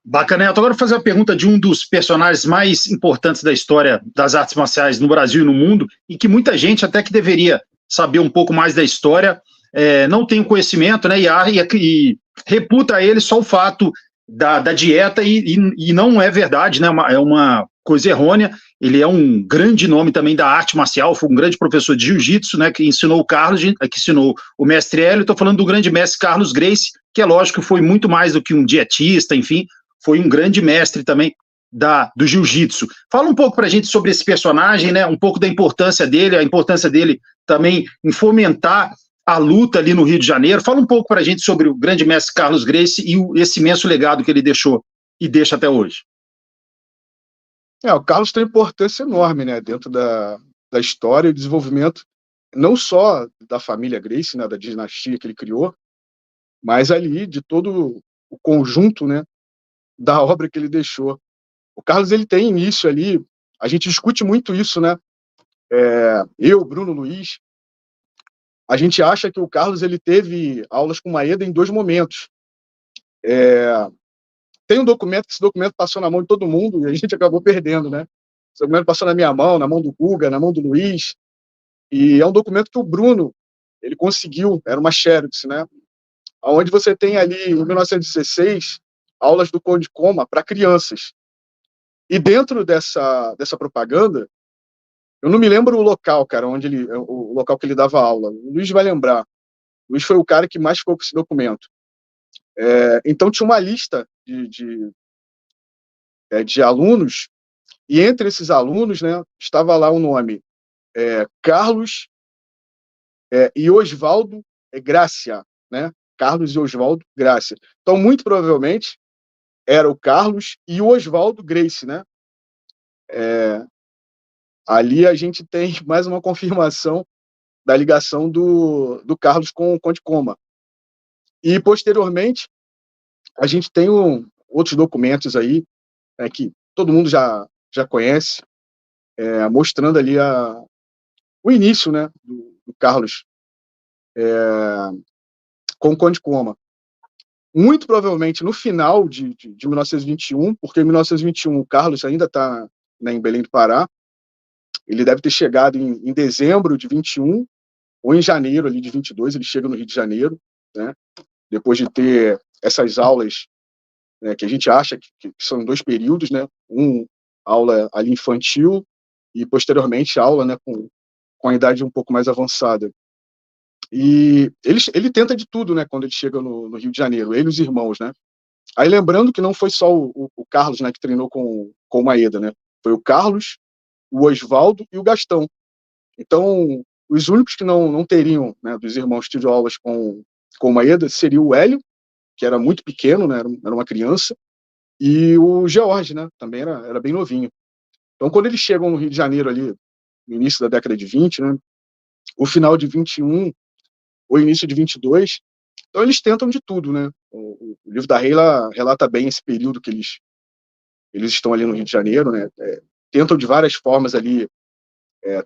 Bacana, Neto. Agora eu vou fazer a pergunta de um dos personagens mais importantes da história das artes marciais no Brasil e no mundo, e que muita gente, até que deveria saber um pouco mais da história, não tem o conhecimento, né, e reputa ele só o fato da dieta, e não é verdade, né, é uma coisa errônea. Ele é um grande nome também da arte marcial, foi um grande professor de jiu-jitsu, né, que ensinou o Carlos, que ensinou o mestre Hélio. Estou falando do grande mestre Carlos Gracie, que é lógico que foi muito mais do que um dietista, enfim, foi um grande mestre também do jiu-jitsu. Fala um pouco para a gente sobre esse personagem, né? Um pouco da importância dele, a importância dele também em fomentar a luta ali no Rio de Janeiro. Fala um pouco para a gente sobre o grande mestre Carlos Gracie e esse imenso legado que ele deixou e deixa até hoje. O Carlos tem importância enorme, né, dentro da história e desenvolvimento, não só da família Gracie, né, da dinastia que ele criou, mas ali de todo o conjunto, né, da obra que ele deixou. O Carlos, ele tem início ali, a gente discute muito isso, né, eu, Bruno, Luiz, a gente acha que o Carlos, ele teve aulas com Maeda em 2 momentos. Tem um documento, que esse documento passou na mão de todo mundo, e a gente acabou perdendo, né, esse documento passou na minha mão, na mão do Guga, na mão do Luiz, e é um documento que o Bruno, ele conseguiu, era uma xerox, né, onde você tem ali, em 1916, aulas do Conde Coma para crianças. E dentro dessa propaganda, eu não me lembro o local, cara, o local que ele dava aula. O Luiz vai lembrar. O Luiz foi o cara que mais ficou com esse documento. Então tinha uma lista de alunos, e entre esses alunos, né, estava lá o nome Carlos e Oswaldo Grácia, né? Carlos e Oswaldo Grácia. Então, muito provavelmente, era o Carlos e o Oswaldo Gracie, né? Ali a gente tem mais uma confirmação da ligação do Carlos com o Conde Coma. E, posteriormente, a gente tem outros documentos aí, que todo mundo já conhece, mostrando ali o início, né, do Carlos com o Conde Coma. Muito provavelmente no final de 1921, porque em 1921 o Carlos ainda está, né, em Belém do Pará. Ele deve ter chegado em dezembro de 21, ou em janeiro ali de 22, ele chega no Rio de Janeiro, né, depois de ter essas aulas, né, que a gente acha que são 2 períodos, né, aula ali infantil e posteriormente aula, né, com a idade um pouco mais avançada. E ele tenta de tudo, né, quando ele chega no Rio de Janeiro, ele e os irmãos, né. Aí lembrando que não foi só o Carlos, né, que treinou com o Maeda, né, foi o Carlos, o Oswaldo e o Gastão. Então, os únicos que não teriam, né, dos irmãos que tiveram aulas com o Maeda seria o Hélio, que era muito pequeno, né, era uma criança, e o George, né, também era bem novinho. Então, quando eles chegam no Rio de Janeiro ali, no início da década de 20, né, o final de 21, o início de 22, então eles tentam de tudo, né. O livro da Reila relata bem esse período que eles estão ali no Rio de Janeiro, né, tentam de várias formas ali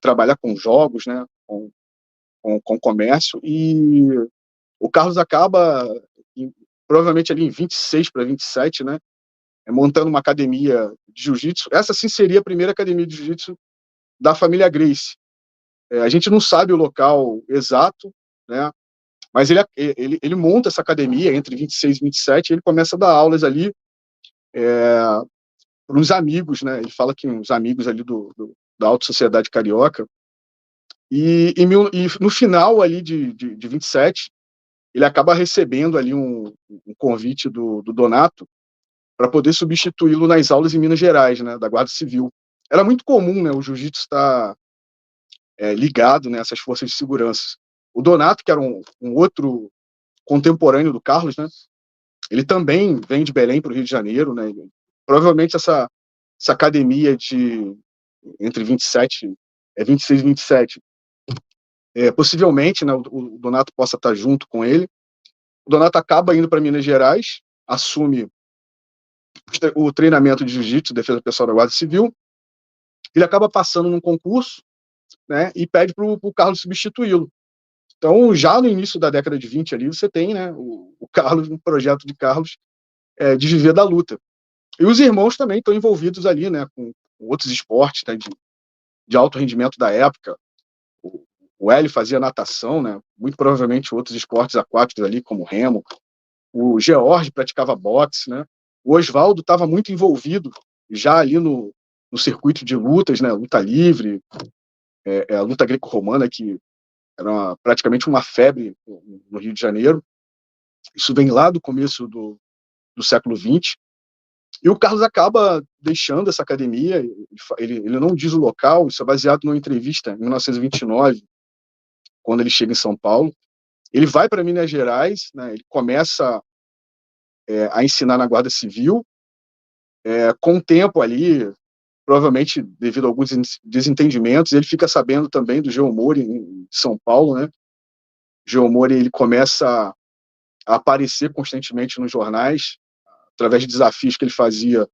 trabalhar com jogos, né, com comércio, e o Carlos acaba, provavelmente ali em 26 para 27, né, montando uma academia de jiu-jitsu. Essa sim seria a primeira academia de jiu-jitsu da família Gracie. A gente não sabe o local exato, né, mas ele monta essa academia entre 26 e 27, e ele começa a dar aulas ali para uns amigos, né, ele fala que uns amigos ali da alta sociedade carioca, e no final ali de 27, ele acaba recebendo ali um convite do Donato para poder substituí-lo nas aulas em Minas Gerais, né, da Guarda Civil. Era muito comum, né, o jiu-jitsu estar ligado, né, a essas forças de segurança. O Donato, que era um outro contemporâneo do Carlos, né, ele também vem de Belém para o Rio de Janeiro, né, provavelmente essa academia entre 26 e 27, possivelmente, né, o Donato possa estar junto com ele. O Donato acaba indo para Minas Gerais, assume o treinamento de jiu-jitsu, defesa pessoal da Guarda Civil. Ele acaba passando num concurso, né, e pede para o Carlos substituí-lo. Então, já no início da década de 20 ali, você tem, né, o Carlos, um projeto de Carlos de viver da luta. E os irmãos também estão envolvidos ali, né, com outros esportes, né, de alto rendimento da época. O Hélio fazia natação, né, muito provavelmente outros esportes aquáticos ali, como remo. O George praticava boxe, né. O Oswaldo estava muito envolvido já ali no circuito de lutas, né, luta livre, a luta greco-romana, que era praticamente uma febre no Rio de Janeiro. Isso vem lá do começo do século XX. E o Carlos acaba deixando essa academia, ele não diz o local, isso é baseado numa entrevista em 1929, quando ele chega em São Paulo. Ele vai para Minas Gerais, né, ele começa a ensinar na Guarda Civil, com o tempo ali, provavelmente devido a alguns desentendimentos, ele fica sabendo também do Geomori em São Paulo, né? O Geomori, ele começa a aparecer constantemente nos jornais, através de desafios que ele fazia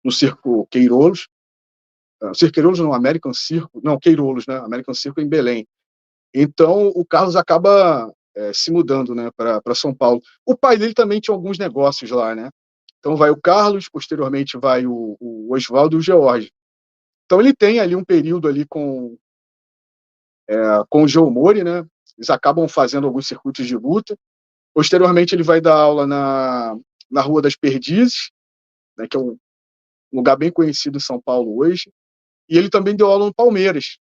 no Circo Queirolos, Circo Queirolos não, American Circo, não, Queirolos, né? American Circo em Belém. Então, o Carlos acaba se mudando, né, para São Paulo. O pai dele também tinha alguns negócios lá, né? Então vai o Carlos, posteriormente vai o Oswaldo e o George. Então ele tem ali um período ali com o Geomori, né? Eles acabam fazendo alguns circuitos de luta. Posteriormente ele vai dar aula na Rua das Perdizes, né, que é um lugar bem conhecido em São Paulo hoje. E ele também deu aula no Palmeiras.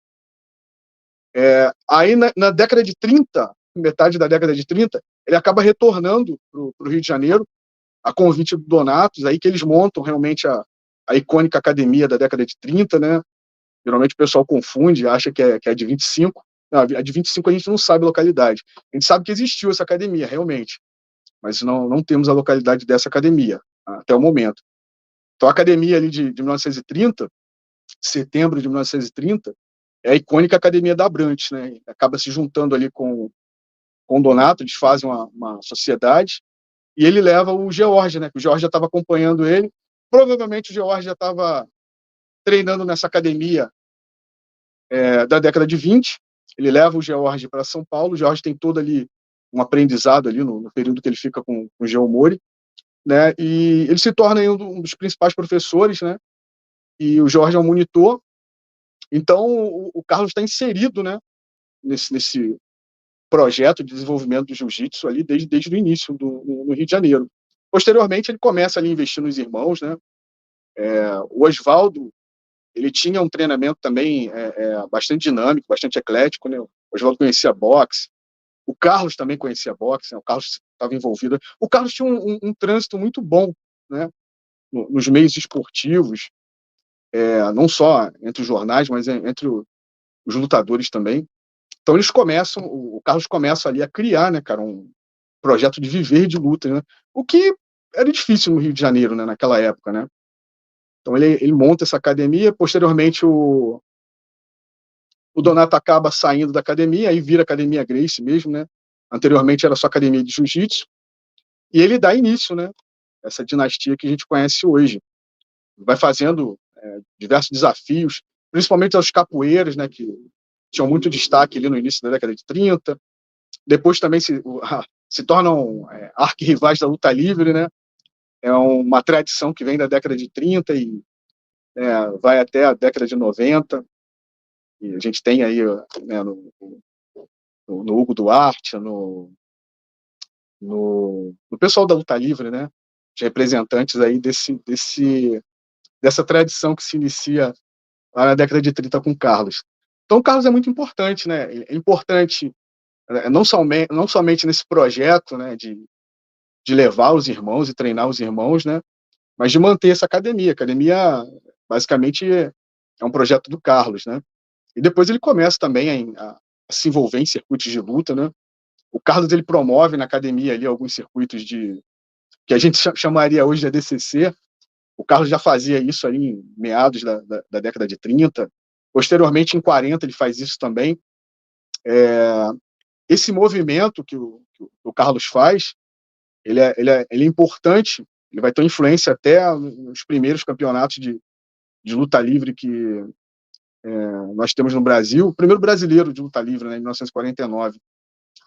Aí na década de 30, metade da década de 30, ele acaba retornando para o Rio de Janeiro, a convite do Donatos, aí que eles montam realmente a icônica academia da década de 30, né? Geralmente o pessoal confunde, acha que é de 25. Não, a de 25 a gente não sabe a localidade. A gente sabe que existiu essa academia, realmente, mas não temos a localidade dessa academia, até o momento. Então a academia ali de 1930, setembro de 1930, é a icônica Academia da Abrantes, né? Acaba se juntando ali com o Donato, eles fazem uma sociedade, e ele leva o George, né? Que o George já estava acompanhando ele. Provavelmente o George já estava treinando nessa academia da década de 20. Ele leva o George para São Paulo. O George tem todo ali um aprendizado ali no período que ele fica com o Geomori, né? E ele se torna um dos principais professores, né? E o Jorge é um monitor. Então o Carlos está inserido, né, nesse projeto de desenvolvimento do jiu-jitsu ali desde o início no Rio de Janeiro. Posteriormente ele começa ali a investir nos irmãos, né? O Oswaldo, ele tinha um treinamento também bastante dinâmico, bastante eclético, né? O Oswaldo conhecia boxe, o Carlos também conhecia boxe, né? O Carlos estava envolvido. O Carlos tinha um trânsito muito bom, né, nos meios esportivos, não só entre os jornais, mas entre os lutadores também. Então o Carlos começa ali a criar, né, cara, um projeto de viver de luta, né? O que era difícil no Rio de Janeiro, né, naquela época, né? Então ele monta essa academia. Posteriormente o Donato acaba saindo da academia, aí vira Academia Gracie mesmo, né? Anteriormente era só academia de jiu-jitsu, e ele dá início, né, essa dinastia que a gente conhece hoje. Vai fazendo diversos desafios, principalmente aos capoeiras, né, que tinham muito destaque ali no início da década de 30. Depois também se tornam arquirrivais da luta livre, né? É uma tradição que vem da década de 30 e vai até a década de 90. E a gente tem aí, né, no Hugo Duarte, no pessoal da luta livre, né? De representantes aí dessa tradição que se inicia lá na década de 30 com o Carlos. Então o Carlos é muito importante, né? É importante não somente nesse projeto, né, de levar os irmãos e treinar os irmãos, né, mas de manter essa academia. A academia, basicamente, é um projeto do Carlos, né? E depois ele começa também a se envolver em circuitos de luta, né? O Carlos, ele promove na academia ali alguns circuitos que a gente chamaria hoje de ADCC. O Carlos já fazia isso ali em meados da década de 30. Posteriormente, em 40, ele faz isso também. Esse movimento que o Carlos faz, ele é importante, ele vai ter influência até nos primeiros campeonatos de luta livre que nós temos no Brasil, o primeiro brasileiro de luta livre, né, em 1949.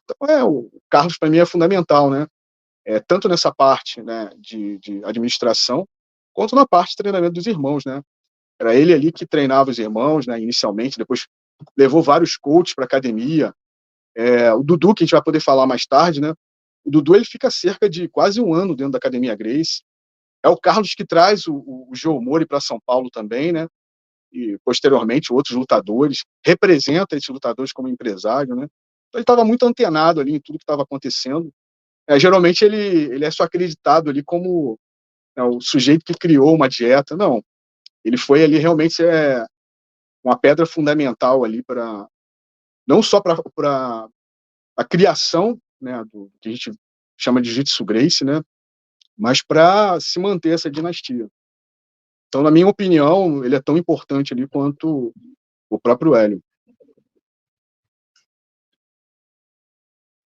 Então, o Carlos, para mim, é fundamental, né? Tanto nessa parte, né, de administração, quanto na parte de treinamento dos irmãos, né? Era ele ali que treinava os irmãos, né, inicialmente, depois levou vários coaches para academia. O Dudu, que a gente vai poder falar mais tarde, né? O Dudu, ele fica cerca de quase um ano dentro da Academia Gracie. É o Carlos que traz o Joe Mori para São Paulo também, né? E posteriormente outros lutadores, representa esses lutadores como empresário, né? Então ele estava muito antenado ali em tudo que estava acontecendo. Geralmente ele é só acreditado ali como, né, o sujeito que criou uma dieta. Não, ele foi ali realmente uma pedra fundamental ali para não só para a criação, né, do que a gente chama de Jiu-Jitsu Gracie, né, mas para se manter essa dinastia. Então, na minha opinião, ele é tão importante ali quanto o próprio Hélio.